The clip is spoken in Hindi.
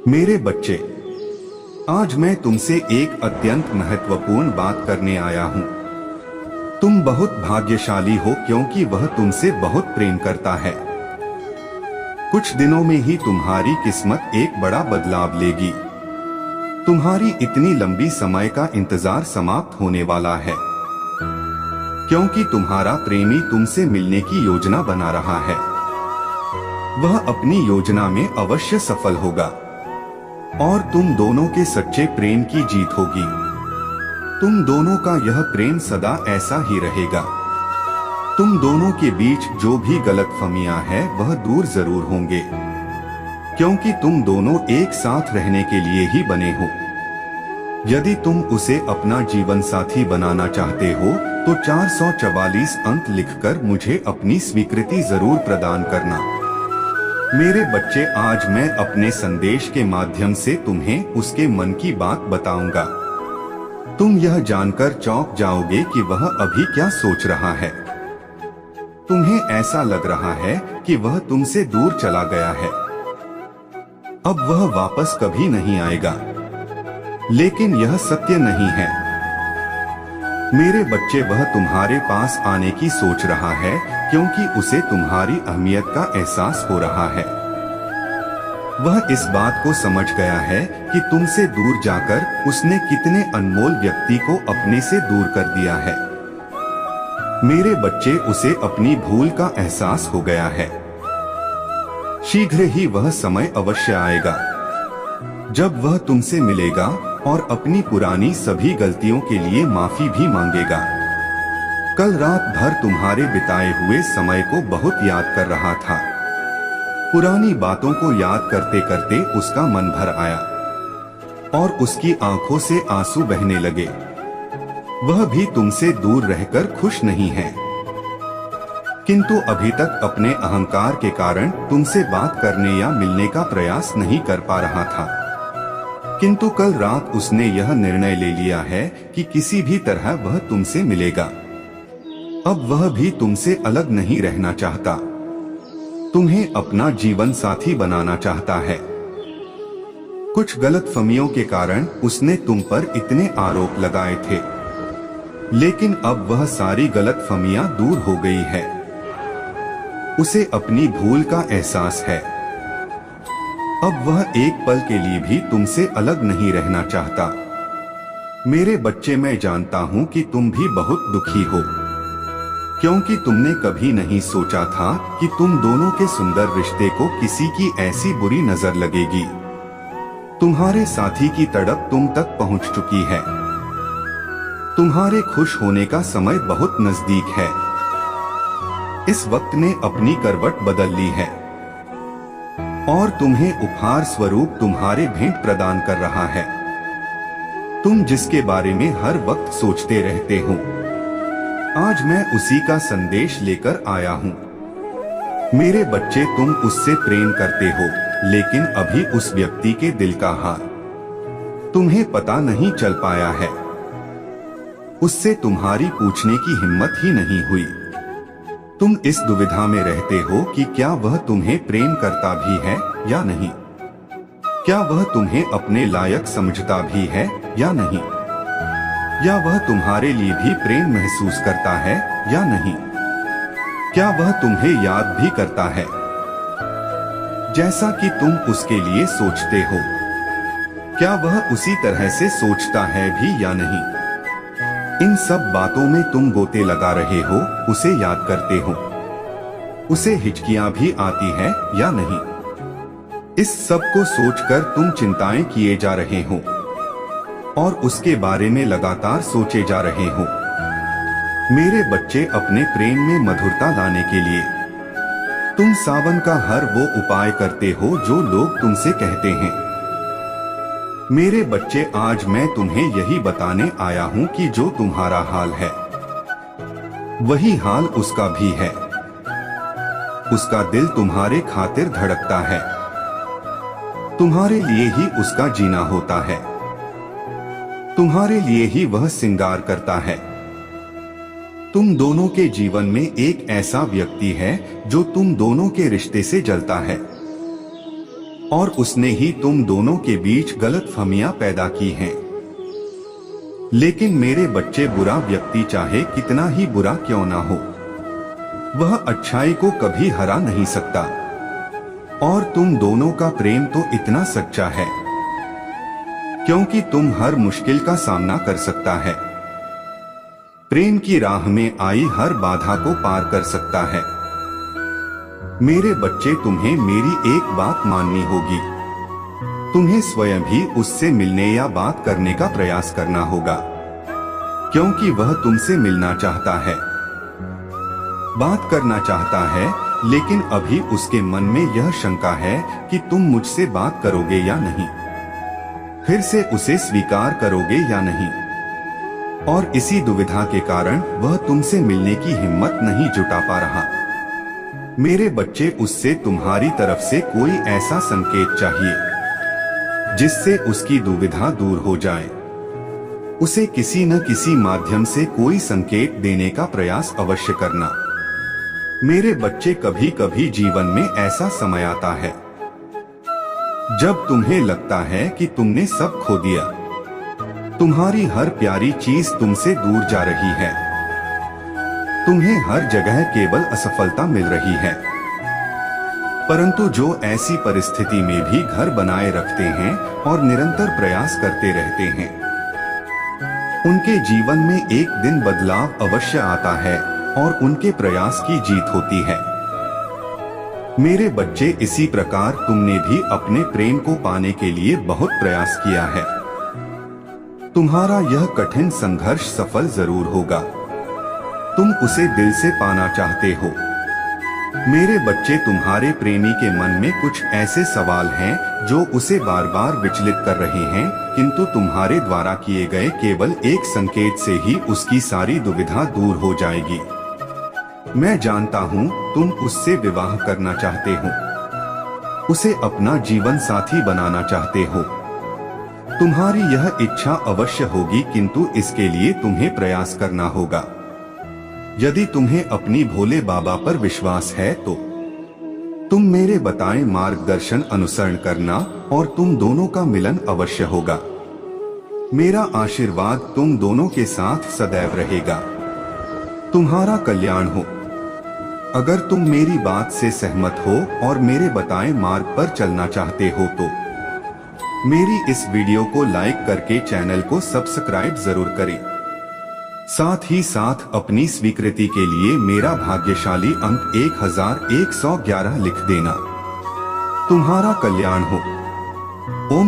मेरे बच्चे, आज मैं तुमसे एक अत्यंत महत्वपूर्ण बात करने आया हूँ। तुम बहुत भाग्यशाली हो क्योंकि वह तुमसे बहुत प्रेम करता है। कुछ दिनों में ही तुम्हारी किस्मत एक बड़ा बदलाव लेगी। तुम्हारी इतनी लंबी समय का इंतजार समाप्त होने वाला है, क्योंकि तुम्हारा प्रेमी तुमसे मिलने की योजना बना रहा है। वह अपनी योजना में अवश्य सफल होगा और तुम दोनों के सच्चे प्रेम की जीत होगी। तुम दोनों का यह प्रेम सदा ऐसा ही रहेगा। तुम दोनों के बीच जो भी गलतफहमियां हैं वह दूर जरूर होंगे, क्योंकि तुम दोनों एक साथ रहने के लिए ही बने हो। यदि तुम उसे अपना जीवन साथी बनाना चाहते हो तो 444 अंक लिखकर मुझे अपनी स्वीकृति जरूर प्रदान करना। मेरे बच्चे, आज मैं अपने संदेश के माध्यम से तुम्हें उसके मन की बात बताऊंगा। तुम यह जानकर चौंक जाओगे कि वह अभी क्या सोच रहा है। तुम्हें ऐसा लग रहा है कि वह तुमसे दूर चला गया है, अब वह वापस कभी नहीं आएगा। लेकिन यह सत्य नहीं है मेरे बच्चे। वह तुम्हारे पास आने की सोच रहा है क्योंकि उसे तुम्हारी अहमियत का एहसास हो रहा है। वह इस बात को समझ गया है कि तुमसे दूर जाकर उसने कितने अनमोल व्यक्ति को अपने से दूर कर दिया है। मेरे बच्चे, उसे अपनी भूल का एहसास हो गया है। शीघ्र ही वह समय अवश्य आएगा जब वह तुमसे मिलेगा और अपनी पुरानी सभी गलतियों के लिए माफी भी मांगेगा। कल रात भर तुम्हारे बिताए हुए समय को बहुत याद कर रहा था। पुरानी बातों को याद करते करते उसका मन भर आया और उसकी आंखों से आंसू बहने लगे। वह भी तुमसे दूर रहकर खुश नहीं है, किंतु अभी तक अपने अहंकार के कारण तुमसे बात करने या मिलने का प्रयास नहीं कर पा रहा था। किंतु कल रात उसने यह निर्णय ले लिया है कि किसी भी तरह वह तुमसे मिलेगा। अब वह भी तुमसे अलग नहीं रहना चाहता, तुम्हें अपना जीवन साथी बनाना चाहता है। कुछ गलतफहमियों के कारण उसने तुम पर इतने आरोप लगाए थे, लेकिन अब वह सारी गलतफहमियां दूर हो गई है। उसे अपनी भूल का एहसास है। अब वह एक पल के लिए भी तुमसे अलग नहीं रहना चाहता। मेरे बच्चे, मैं जानता हूं कि तुम भी बहुत दुखी हो, क्योंकि तुमने कभी नहीं सोचा था कि तुम दोनों के सुंदर रिश्ते को किसी की ऐसी बुरी नजर लगेगी। तुम्हारे साथी की तड़प तुम तक पहुंच चुकी है। तुम्हारे खुश होने का समय बहुत नजदीक है। इस वक्त ने अपनी करवट बदल ली है और तुम्हें उपहार स्वरूप तुम्हारे भेंट प्रदान कर रहा है। तुम जिसके बारे में हर वक्त सोचते रहते हो, आज मैं उसी का संदेश लेकर आया हूँ। मेरे बच्चे, तुम उससे प्रेम करते हो, लेकिन अभी उस व्यक्ति के दिल का हाल तुम्हें पता नहीं चल पाया है। उससे तुम्हारी पूछने की हिम्मत ही नहीं हुई। तुम इस दुविधा में रहते हो कि क्या वह तुम्हें प्रेम करता भी है या नहीं, क्या वह तुम्हें अपने लायक समझता भी है या नहीं, या वह तुम्हारे लिए भी प्रेम महसूस करता है या नहीं, क्या वह तुम्हें याद भी करता है जैसा कि तुम उसके लिए सोचते हो, क्या वह उसी तरह से सोचता है भी या नहीं। इन सब बातों में तुम गोते लगा रहे हो, उसे याद करते हो, उसे हिचकियां भी आती है या नहीं। इस सब को सोचकर तुम चिंताएं किए जा रहे हो और उसके बारे में लगातार सोचे जा रहे हो। मेरे बच्चे, अपने प्रेम में मधुरता लाने के लिए तुम सावन का हर वो उपाय करते हो जो लोग तुमसे कहते हैं। मेरे बच्चे, आज मैं तुम्हें यही बताने आया हूँ कि जो तुम्हारा हाल है वही हाल उसका भी है। उसका दिल तुम्हारे खातिर धड़कता है, तुम्हारे लिए ही उसका जीना होता है, तुम्हारे लिए ही वह सिंगार करता है। तुम दोनों के जीवन में एक ऐसा व्यक्ति है जो तुम दोनों के रिश्ते से जलता है। और उसने ही तुम दोनों के बीच गलतफहमियां पैदा की हैं। लेकिन मेरे बच्चे, बुरा व्यक्ति चाहे कितना ही बुरा क्यों ना हो, वह अच्छाई को कभी हरा नहीं सकता। और तुम दोनों का प्रेम तो इतना सच्चा है क्योंकि तुम हर मुश्किल का सामना कर सकता है। प्रेम की राह में आई हर बाधा को पार कर सकता है। मेरे बच्चे, तुम्हें मेरी एक बात माननी होगी। तुम्हें स्वयं भी उससे मिलने या बात करने का प्रयास करना होगा, क्योंकि वह तुमसे मिलना चाहता है, बात करना चाहता है, लेकिन अभी उसके मन में यह शंका है कि तुम मुझसे बात करोगे या नहीं, फिर से उसे स्वीकार करोगे या नहीं। और इसी दुविधा के कारण वह तुमसे मिलने की हिम्मत नहीं जुटा पा रहा। मेरे बच्चे, उससे तुम्हारी तरफ से कोई ऐसा संकेत चाहिए जिससे उसकी दुविधा दूर हो जाए। उसे किसी न किसी माध्यम से कोई संकेत देने का प्रयास अवश्य करना। मेरे बच्चे, कभी कभी जीवन में ऐसा समय आता है जब तुम्हें लगता है कि तुमने सब खो दिया, तुम्हारी हर प्यारी चीज तुमसे दूर जा रही है, तुम्हें हर जगह केवल असफलता मिल रही है। परंतु जो ऐसी परिस्थिति में भी घर बनाए रखते हैं और निरंतर प्रयास करते रहते हैं, उनके जीवन में एक दिन बदलाव अवश्य आता है और उनके प्रयास की जीत होती है। मेरे बच्चे, इसी प्रकार तुमने भी अपने प्रेम को पाने के लिए बहुत प्रयास किया है। तुम्हारा यह कठिन संघर्ष सफल जरूर होगा। तुम उसे दिल से पाना चाहते हो। मेरे बच्चे, तुम्हारे प्रेमी के मन में कुछ ऐसे सवाल हैं जो उसे बार बार विचलित कर रहे हैं, किंतु तुम्हारे द्वारा किए गए केवल एक संकेत से ही उसकी सारी दुविधा दूर हो जाएगी। मैं जानता हूँ तुम उससे विवाह करना चाहते हो, उसे अपना जीवन साथी बनाना चाहते हो। तुम्हारी यह इच्छा अवश्य होगी, किंतु इसके लिए तुम्हें प्रयास करना होगा। यदि तुम्हें अपनी भोले बाबा पर विश्वास है तो तुम मेरे बताए मार्गदर्शन अनुसरण करना और तुम दोनों का मिलन अवश्य होगा। मेरा आशीर्वाद तुम दोनों के साथ सदैव रहेगा। तुम्हारा कल्याण हो। अगर तुम मेरी बात से सहमत हो और मेरे बताए मार्ग पर चलना चाहते हो तो मेरी इस वीडियो को लाइक करके चैनल को सब्सक्राइब जरूर करें। साथ ही साथ अपनी स्वीकृति के लिए मेरा भाग्यशाली अंक 1111 लिख देना। तुम्हारा कल्याण हो।